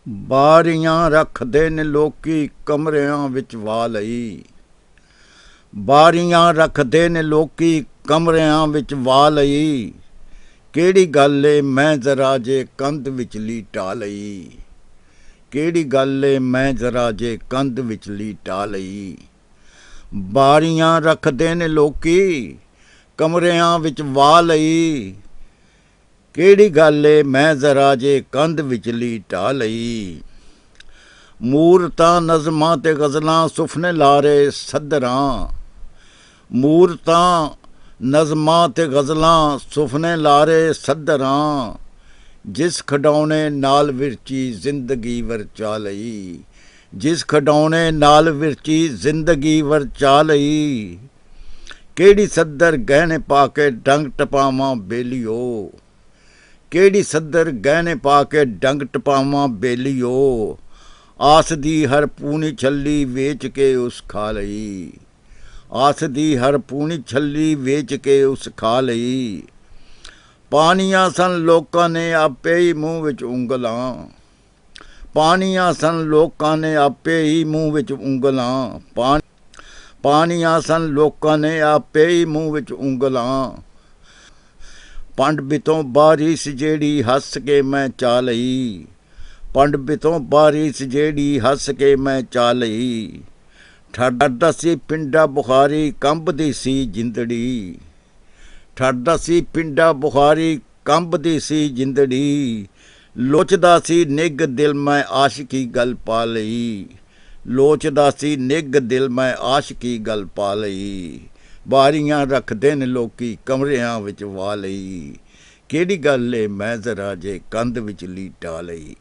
ਬਾਰੀਆਂ ਰੱਖਦੇ ਨੇ ਲੋਕੀ ਕਮਰਿਆਂ ਵਿੱਚ ਵਾ ਲਈ। ਬਾਰੀਆਂ ਰੱਖਦੇ ਨੇ ਲੋਕੀ ਕਮਰਿਆਂ ਵਿੱਚ ਵਾ ਲਈ। ਕਿਹੜੀ ਗੱਲ ਏ ਮੈਂ ਜ਼ਰਾ ਜੇ ਕੰਧ ਵਿਚਲੀ ਢਾ ਲਈ। ਕਿਹੜੀ ਗੱਲ ਏ ਮੈਂ ਜ਼ਰਾ ਜੇ ਕੰਧ ਵਿਚਲੀ ਢਾ ਲਈ। ਬਾਰੀਆਂ ਰੱਖਦੇ ਨੇ ਲੋਕੀ ਕਮਰਿਆਂ ਵਿੱਚ ਵਾ ਲਈ। ਕਿਹੜੀ ਗੱਲ ਏ ਮੈਂ ਜ਼ਰਾ ਜੇ ਕੰਧ ਵਿਚਲੀ ਢਾ ਲਈ। ਮੂਰਤਾਂ ਨਜ਼ਮਾਂ ਤੇ ਗਜ਼ਲਾਂ ਸੁਫਨੇ ਲਾਰੇ ਸੱਦਰਾਂ। ਮੂਰਤਾਂ ਨਜ਼ਮਾਂ ਤੇ ਗਜ਼ਲਾਂ ਸੁਫਨੇ ਲਾਰੇ ਸੱਦਰਾਂ। ਜਿਸ ਖਿਡੌਣੇ ਨਾਲ ਵਿਰਚੀ ਜ਼ਿੰਦਗੀ ਵਰਚਾ ਲਈ। ਜਿਸ ਖਿਡੌਣੇ ਨਾਲ ਵਿਰਚੀ ਜ਼ਿੰਦਗੀ ਵਰਚਾ ਲਈ। ਕਿਹੜੀ ਸੱਦਰ ਗਹਿਣੇ ਪਾ ਕੇ ਡੰਗ ਟਪਾਵਾਂ ਬੇਲੀਓ। ਕਿਹੜੀ ਸੱਦਰ ਗਹਿਣੇ ਪਾ ਕੇ ਡੰਗ ਟਪਾਵਾਂ ਬੇਲੀਓ। ਆਸ ਦੀ ਹਰ ਪੂਣੀ ਛੱਲੀ ਵੇਚ ਕੇ ਉਸ ਖਾ ਲਈ। ਆਸ ਦੀ ਹਰ ਪੂਣੀ ਛੱਲੀ ਵੇਚ ਕੇ ਉਸ ਖਾ ਲਈ। ਪਾਣੀਆਂ ਸਨ ਲੋਕਾਂ ਨੇ ਆਪੇ ਹੀ ਮੂੰਹ ਵਿੱਚ ਉਂਗਲਾਂ। ਪਾਣੀਆਂ ਸਨ ਲੋਕਾਂ ਨੇ ਆਪੇ ਹੀ ਮੂੰਹ ਵਿੱਚ ਉਂਗਲਾਂ। ਪਾਣੀਆਂ ਸਨ ਲੋਕਾਂ ਨੇ ਆਪੇ ਹੀ ਮੂੰਹ ਵਿੱਚ ਉਂਗਲਾਂ। ਪੰਡ ਬਿਤੋਂ ਬਾਰਿਸ਼ ਜਿਹੜੀ ਹੱਸ ਕੇ ਮੈਂ ਚਾ ਲਈ। ਪੰਡ ਬਿਤੋਂ ਬਾਰਿਸ਼ ਜਿਹੜੀ ਹੱਸ ਕੇ ਮੈਂ ਚਾ ਲਈ। ਠਰਦਾ ਸੀ ਪਿੰਡਾ ਬੁਖਾਰੀ ਕੰਬਦੀ ਸੀ ਜਿੰਦੜੀ। ਠਰਦਾ ਸੀ ਪਿੰਡਾ ਬੁਖਾਰੀ ਕੰਬਦੀ ਸੀ ਜਿੰਦੜੀ। ਲੋਚਦਾ ਸੀ ਨਿੱਘ ਦਿਲ ਮੈਂ ਆਸ਼ਕੀ ਗੱਲ ਪਾ ਲਈ। ਲੋਚਦਾ ਸੀ ਨਿੱਘ ਦਿਲ ਮੈਂ ਆਸ਼ਕੀ ਗੱਲ ਪਾ ਲਈ। ਬਾਰੀਆਂ ਰੱਖਦੇ ਨੇ ਲੋਕੀ ਕਮਰਿਆਂ ਵਿੱਚ ਵਾ ਲਈ। ਕਿਹੜੀ ਗੱਲ ਏ ਮੈਂ ਜ਼ਰਾ ਜੇ ਕੰਧ ਵਿਚਲੀ ਢਾ ਲਈ।